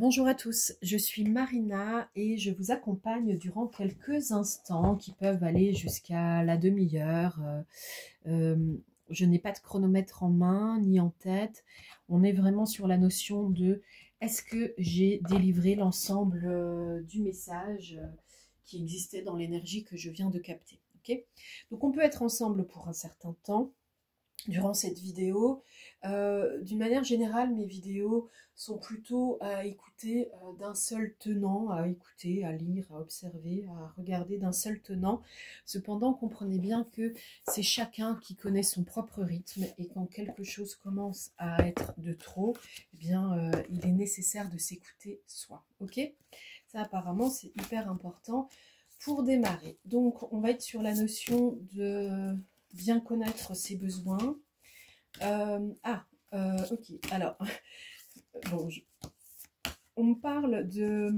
Bonjour à tous, je suis Marina et je vous accompagne durant quelques instants qui peuvent aller jusqu'à la demi-heure. Je n'ai pas de chronomètre en main ni en tête. On est vraiment sur la notion de est-ce que j'ai délivré l'ensemble du message qui existait dans l'énergie que je viens de capter. Okay, donc on peut être ensemble pour un certain temps durant cette vidéo. D'une manière générale, mes vidéos sont plutôt à écouter d'un seul tenant, à écouter, à lire, à observer, à regarder d'un seul tenant. Cependant, comprenez bien que c'est chacun qui connaît son propre rythme et quand quelque chose commence à être de trop, eh bien, il est nécessaire de s'écouter soi. Ok? Ça, apparemment, c'est hyper important pour démarrer. Donc, on va être sur la notion de bien connaître ses besoins. Ok, alors, bon, on me parle de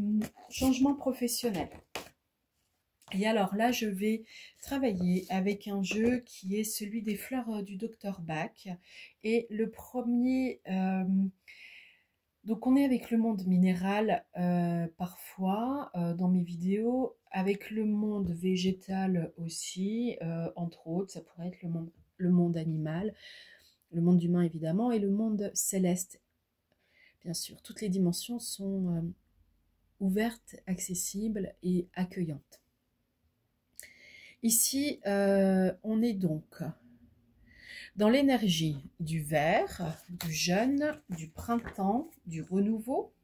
changement professionnel. Et alors là, je vais travailler avec un jeu qui est celui des fleurs du Dr Bach. Et le premier... donc on est avec le monde minéral parfois dans mes vidéos, avec le monde végétal aussi, entre autres, ça pourrait être le monde animal, le monde humain évidemment, et le monde céleste. Bien sûr, toutes les dimensions sont ouvertes, accessibles et accueillantes. Ici, on est donc dans l'énergie du vert, du jeune, du printemps, du renouveau.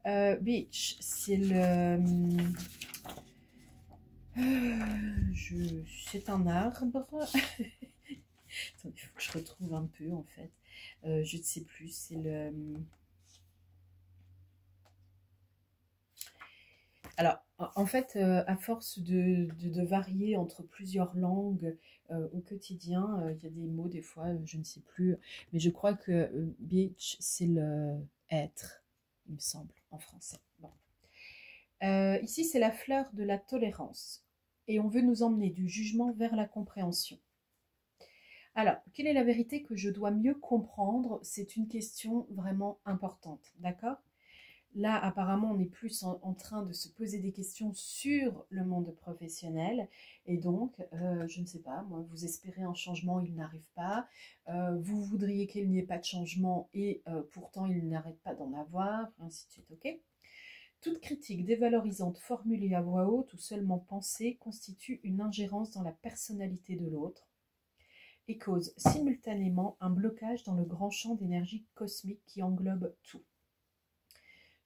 Beach, c'est le... c'est un arbre. Attendez, il faut que je retrouve un peu en fait. Je ne sais plus, c'est le... Alors, en fait, à force de varier entre plusieurs langues au quotidien, il y a des mots, des fois, je ne sais plus, mais je crois que beach, c'est le être, il me semble, en français. Bon. Ici, c'est la fleur de la tolérance, et on veut nous emmener du jugement vers la compréhension. Alors, quelle est la vérité que je dois mieux comprendre? C'est une question vraiment importante, d'accord? Là, apparemment, on est plus en train de se poser des questions sur le monde professionnel. Et donc, je ne sais pas, moi, vous espérez un changement, il n'arrive pas. Vous voudriez qu'il n'y ait pas de changement et pourtant, il n'arrête pas d'en avoir, ainsi de suite, ok? Toute critique dévalorisante formulée à voix haute ou seulement pensée constitue une ingérence dans la personnalité de l'autre et cause simultanément un blocage dans le grand champ d'énergie cosmique qui englobe tout.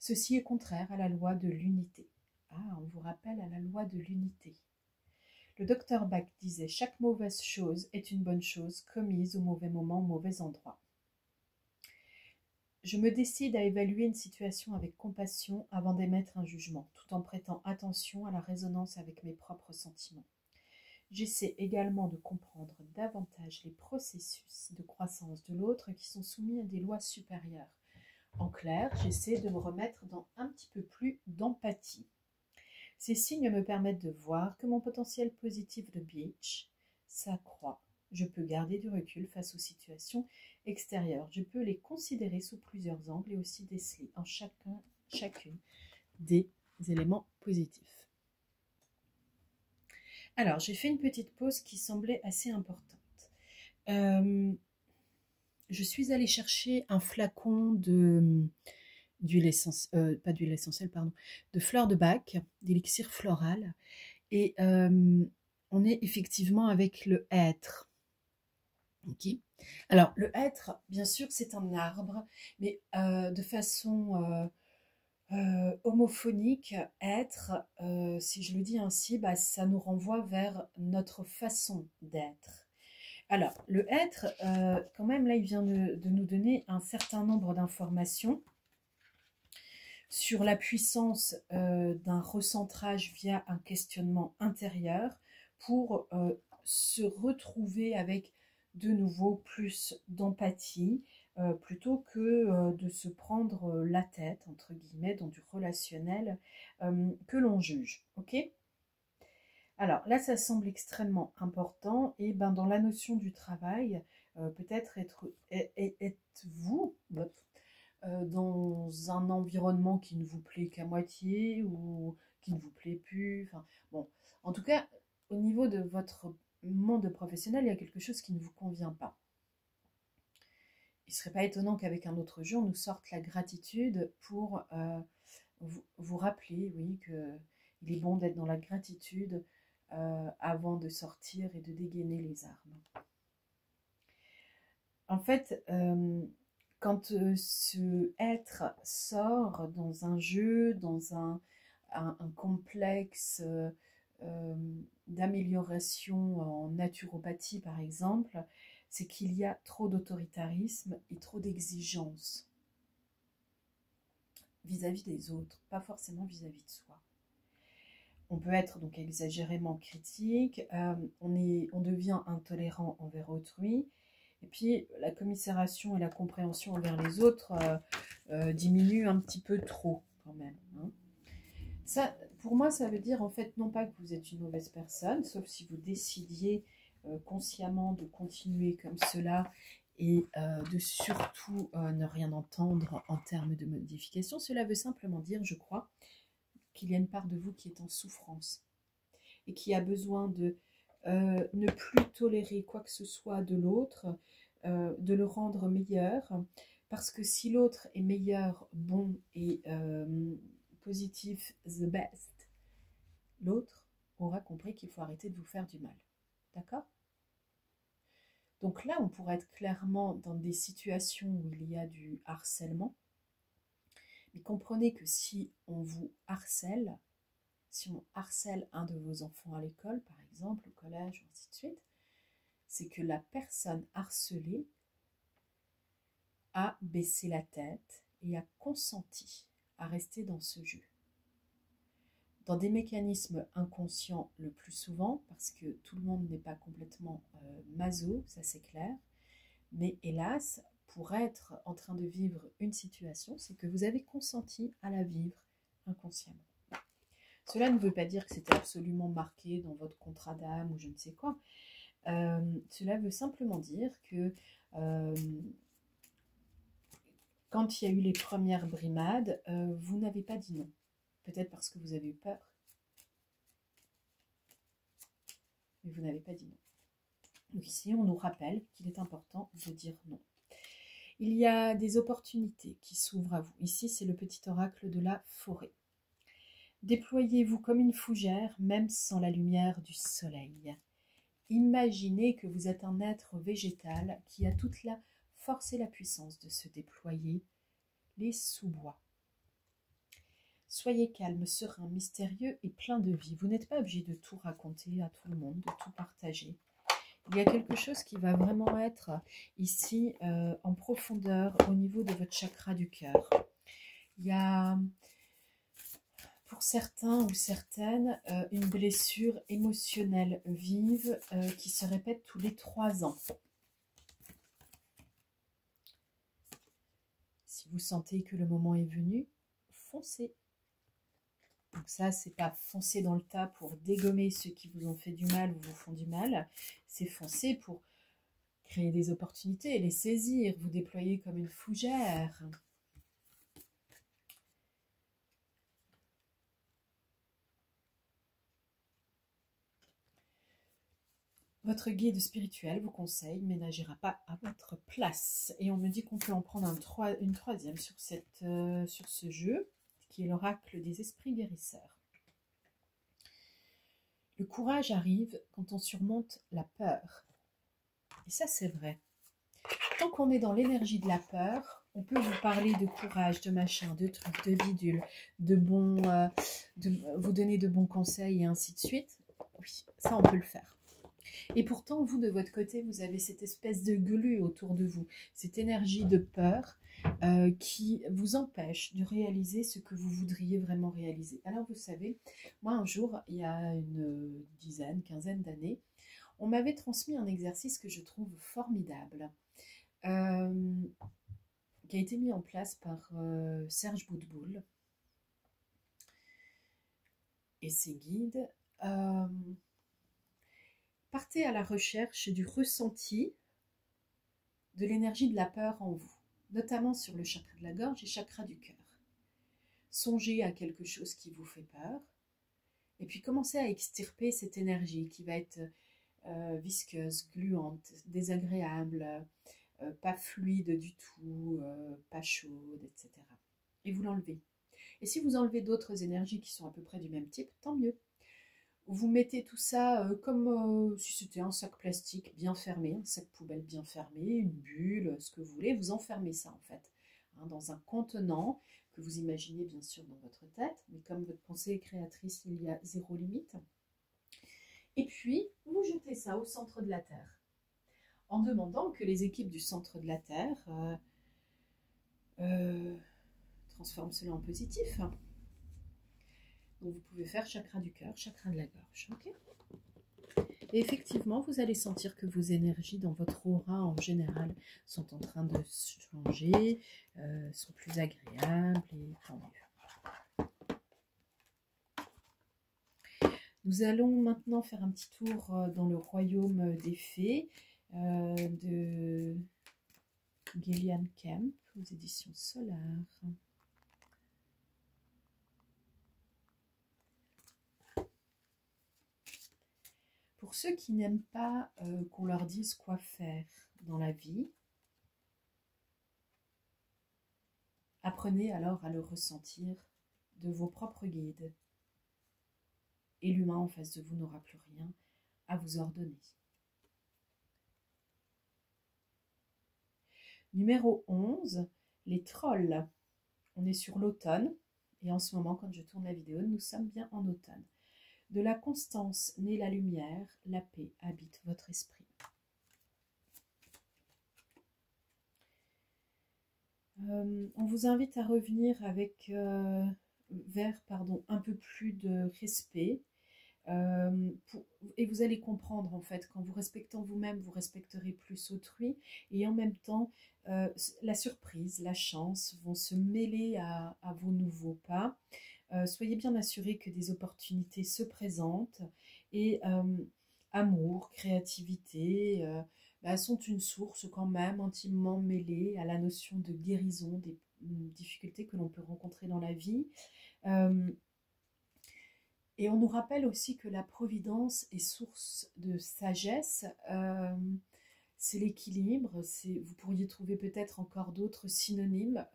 Ceci est contraire à la loi de l'unité. Ah, on vous rappelle à la loi de l'unité. Le docteur Bach disait « Chaque mauvaise chose est une bonne chose commise au mauvais moment, au mauvais endroit. » Je me décide à évaluer une situation avec compassion avant d'émettre un jugement, tout en prêtant attention à la résonance avec mes propres sentiments. J'essaie également de comprendre davantage les processus de croissance de l'autre qui sont soumis à des lois supérieures. En clair, j'essaie de me remettre dans un petit peu plus d'empathie. Ces signes me permettent de voir que mon potentiel positif de beach s'accroît. Je peux garder du recul face aux situations extérieures. Je peux les considérer sous plusieurs angles et aussi déceler en chacune des éléments positifs. Alors, j'ai fait une petite pause qui semblait assez importante. Je suis allée chercher un flacon d'huile essentielle, pas d'huile essentielle, pardon, de fleurs de Bach, d'élixir floral. Et on est effectivement avec le hêtre. Okay. Alors, le hêtre, bien sûr, c'est un arbre, mais de façon homophonique, être, si je le dis ainsi, bah, ça nous renvoie vers notre façon d'être. Alors, le être, quand même, là, il vient de nous donner un certain nombre d'informations sur la puissance d'un recentrage via un questionnement intérieur pour se retrouver avec de nouveau plus d'empathie plutôt que de se prendre la tête, entre guillemets, dans du relationnel que l'on juge. Ok ? Alors là, ça semble extrêmement important et ben, dans la notion du travail, peut-être êtes-vous dans un environnement qui ne vous plaît qu'à moitié ou qui ne vous plaît plus. Enfin, bon, en tout cas, au niveau de votre monde professionnel, il y a quelque chose qui ne vous convient pas. Il ne serait pas étonnant qu'avec un autre jeu, on nous sorte la gratitude pour vous rappeler, oui, qu'il est bon d'être dans la gratitude avant de sortir et de dégainer les armes. En fait, quand ce être sort dans un jeu, dans un complexe euh, d'amélioration en naturopathie, par exemple, c'est qu'il y a trop d'autoritarisme et trop d'exigence vis-à-vis des autres, pas forcément vis-à-vis de soi. On peut être donc exagérément critique, on devient intolérant envers autrui, et puis la commisération et la compréhension envers les autres diminuent un petit peu trop quand même. Hein. Ça, pour moi, ça veut dire en fait non pas que vous êtes une mauvaise personne, sauf si vous décidiez consciemment de continuer comme cela et de surtout ne rien entendre en termes de modification. Cela veut simplement dire, je crois, qu'il y a une part de vous qui est en souffrance et qui a besoin de ne plus tolérer quoi que ce soit de l'autre, de le rendre meilleur, parce que si l'autre est meilleur, bon et positif, the best, l'autre aura compris qu'il faut arrêter de vous faire du mal. D'accord ? Donc là, on pourrait être clairement dans des situations où il y a du harcèlement. Mais comprenez que si on vous harcèle, si on harcèle un de vos enfants à l'école, par exemple, au collège, ainsi de suite, c'est que la personne harcelée a baissé la tête et a consenti à rester dans ce jeu. Dans des mécanismes inconscients le plus souvent, parce que tout le monde n'est pas complètement maso, ça c'est clair, mais hélas, pour être en train de vivre une situation, c'est que vous avez consenti à la vivre inconsciemment. Cela ne veut pas dire que c'était absolument marqué dans votre contrat d'âme ou je ne sais quoi. Cela veut simplement dire que quand il y a eu les premières brimades, vous n'avez pas dit non. Peut-être parce que vous avez eu peur. Mais vous n'avez pas dit non. Donc ici, on nous rappelle qu'il est important de dire non. Il y a des opportunités qui s'ouvrent à vous. Ici, c'est le petit oracle de la forêt. Déployez-vous comme une fougère, même sans la lumière du soleil. Imaginez que vous êtes un être végétal qui a toute la force et la puissance de se déployer, les sous-bois. Soyez calme, serein, mystérieux et plein de vie. Vous n'êtes pas obligé de tout raconter à tout le monde, de tout partager. Il y a quelque chose qui va vraiment être ici en profondeur au niveau de votre chakra du cœur. Il y a pour certains ou certaines une blessure émotionnelle vive qui se répète tous les 3 ans. Si vous sentez que le moment est venu, foncez. Donc ça, c'est pas foncer dans le tas pour dégommer ceux qui vous ont fait du mal ou vous font du mal. C'est foncer pour créer des opportunités, les saisir, vous déployer comme une fougère. Votre guide spirituel vous conseille, mais n'agira pas à votre place. Et on me dit qu'on peut en prendre une troisième sur ce jeu, qui est l'oracle des esprits guérisseurs. Le courage arrive quand on surmonte la peur. Et ça, c'est vrai. Tant qu'on est dans l'énergie de la peur, on peut vous parler de courage, de machin, de trucs, de bidules, de vous donner de bons conseils et ainsi de suite. Oui, ça, on peut le faire. Et pourtant, vous, de votre côté, vous avez cette espèce de glu autour de vous, cette énergie de peur qui vous empêche de réaliser ce que vous voudriez vraiment réaliser. Alors, vous savez, moi, un jour, il y a une quinzaine d'années, on m'avait transmis un exercice que je trouve formidable, qui a été mis en place par Serge Boudboul et ses guides. Partez à la recherche du ressenti de l'énergie de la peur en vous. notamment sur le chakra de la gorge et chakra du cœur. Songez à quelque chose qui vous fait peur, et puis commencez à extirper cette énergie qui va être visqueuse, gluante, désagréable, pas fluide du tout, pas chaude, etc. Et vous l'enlevez. Et si vous enlevez d'autres énergies qui sont à peu près du même type, tant mieux. Vous mettez tout ça comme si c'était un sac plastique bien fermé, un sac poubelle bien fermé, une bulle, ce que vous voulez. Vous enfermez ça en fait dans un contenant que vous imaginez bien sûr dans votre tête, mais comme votre pensée est créatrice, il y a zéro limite. Et puis, vous jetez ça au centre de la Terre, en demandant que les équipes du centre de la Terre transforment cela en positif. Donc vous pouvez faire chakra du cœur, chakra de la gorge. Okay, et effectivement, vous allez sentir que vos énergies dans votre aura en général sont en train de changer, sont plus agréables et tant mieux. Nous allons maintenant faire un petit tour dans le royaume des fées de Gillian Kemp aux éditions Solar. Pour ceux qui n'aiment pas qu'on leur dise quoi faire dans la vie, apprenez alors à le ressentir de vos propres guides. Et l'humain en face de vous n'aura plus rien à vous ordonner. Numéro 11, les trolls. On est sur l'automne, et en ce moment, quand je tourne la vidéo, nous sommes bien en automne. De la constance naît la lumière, la paix habite votre esprit. On vous invite à revenir avec vers un peu plus de respect. Et vous allez comprendre en fait, qu'en vous respectant vous-même, vous respecterez plus autrui, et en même temps, la surprise, la chance vont se mêler à vos nouveaux pas. Soyez bien assurés que des opportunités se présentent, et amour, créativité sont une source quand même intimement mêlée à la notion de guérison des difficultés que l'on peut rencontrer dans la vie. Et on nous rappelle aussi que la providence est source de sagesse, c'est l'équilibre, vous pourriez trouver peut-être encore d'autres synonymes.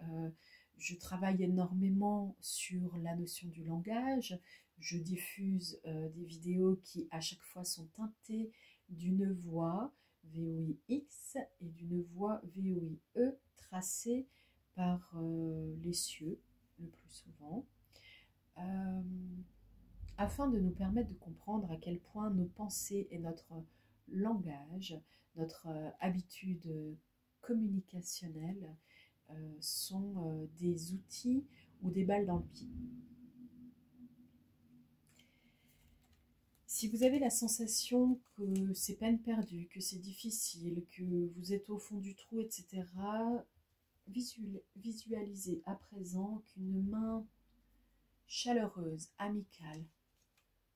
Je travaille énormément sur la notion du langage, je diffuse des vidéos qui à chaque fois sont teintées d'une voix VOIX et d'une voix VOIE tracée par les cieux le plus souvent. Afin de nous permettre de comprendre à quel point nos pensées et notre langage, notre habitude communicationnelle sont des outils ou des balles dans le pied. Si vous avez la sensation que c'est peine perdue, que c'est difficile, que vous êtes au fond du trou, etc., visualisez à présent qu'une main chaleureuse, amicale,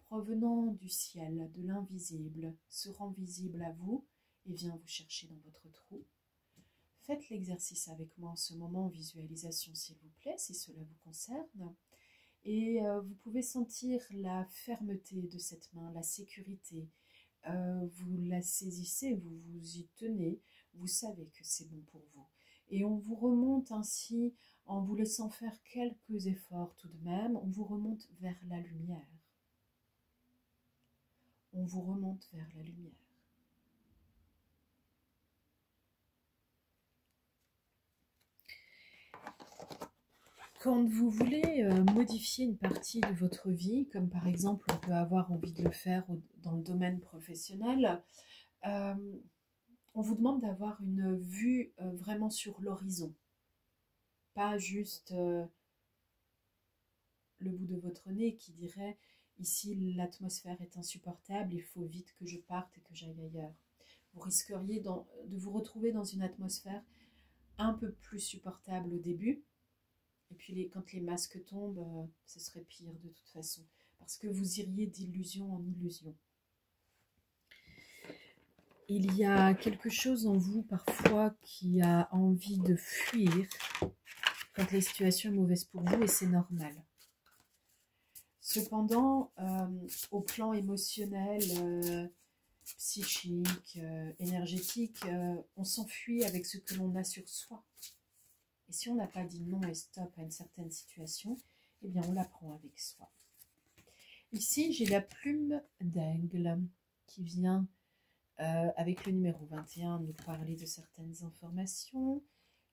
provenant du ciel, de l'invisible, se rend visible à vous et vient vous chercher dans votre trou. Faites l'exercice avec moi en ce moment en visualisation, s'il vous plaît, si cela vous concerne. Et vous pouvez sentir la fermeté de cette main, la sécurité. Vous la saisissez, vous vous y tenez, vous savez que c'est bon pour vous. Et on vous remonte ainsi, en vous laissant faire quelques efforts tout de même, on vous remonte vers la lumière. On vous remonte vers la lumière. Quand vous voulez modifier une partie de votre vie, comme par exemple on peut avoir envie de le faire dans le domaine professionnel, on vous demande d'avoir une vue vraiment sur l'horizon. Pas juste le bout de votre nez qui dirait « ici l'atmosphère est insupportable, il faut vite que je parte et que j'aille ailleurs ». Vous risqueriez de vous retrouver dans une atmosphère un peu plus supportable au début. Et puis quand les masques tombent, ce serait pire de toute façon. Parce que vous iriez d'illusion en illusion. Il y a quelque chose en vous parfois qui a envie de fuir quand la situation est mauvaise pour vous, et c'est normal. Cependant, au plan émotionnel, psychique, énergétique, on s'enfuit avec ce que l'on a sur soi. Et si on n'a pas dit non et stop à une certaine situation, eh bien on la prend avec soi. Ici, j'ai la plume d'aigle qui vient avec le numéro 21 nous parler de certaines informations.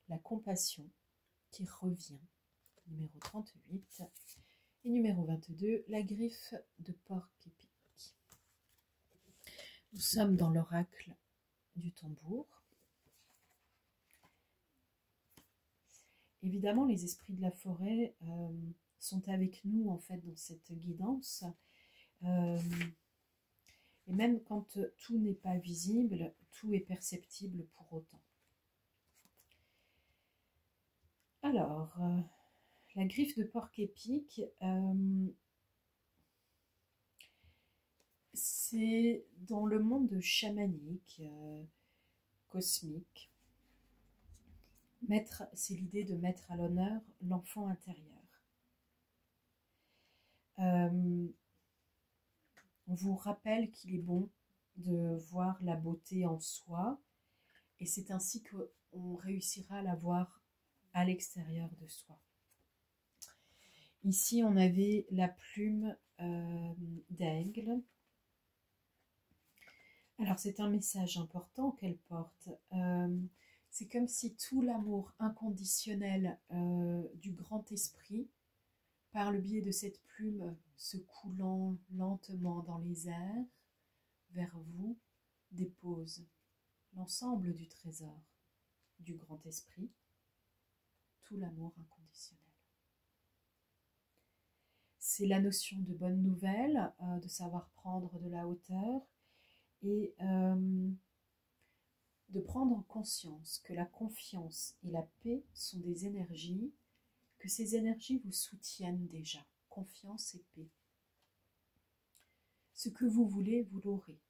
La compassion qui revient, numéro 38. Et numéro 22, la griffe de porc-épic. Nous sommes dans l'oracle du tambour. Évidemment, les esprits de la forêt sont avec nous en fait dans cette guidance. Et même quand tout n'est pas visible, tout est perceptible pour autant. Alors, la griffe de porc-épic, c'est dans le monde chamanique, cosmique. C'est l'idée de mettre à l'honneur l'enfant intérieur. On vous rappelle qu'il est bon de voir la beauté en soi, et c'est ainsi qu'on réussira à la voir à l'extérieur de soi. Ici, on avait la plume d'aigle. Alors, c'est un message important qu'elle porte. C'est comme si tout l'amour inconditionnel du grand esprit, par le biais de cette plume se coulant lentement dans les airs, vers vous, dépose l'ensemble du trésor du grand esprit, tout l'amour inconditionnel. C'est la notion de bonne nouvelle, de savoir prendre de la hauteur et de prendre conscience que la confiance et la paix sont des énergies, que ces énergies vous soutiennent déjà. Confiance et paix. Ce que vous voulez, vous l'aurez.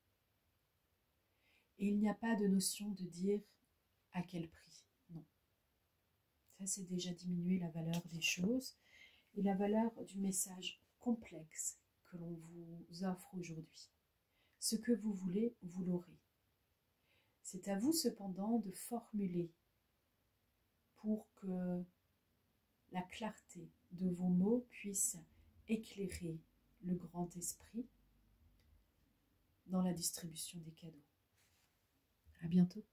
Et il n'y a pas de notion de dire à quel prix. Non. Ça, c'est déjà diminuer la valeur des choses et la valeur du message complexe que l'on vous offre aujourd'hui. Ce que vous voulez, vous l'aurez. C'est à vous cependant de formuler pour que la clarté de vos mots puisse éclairer le grand esprit dans la distribution des cadeaux. À bientôt.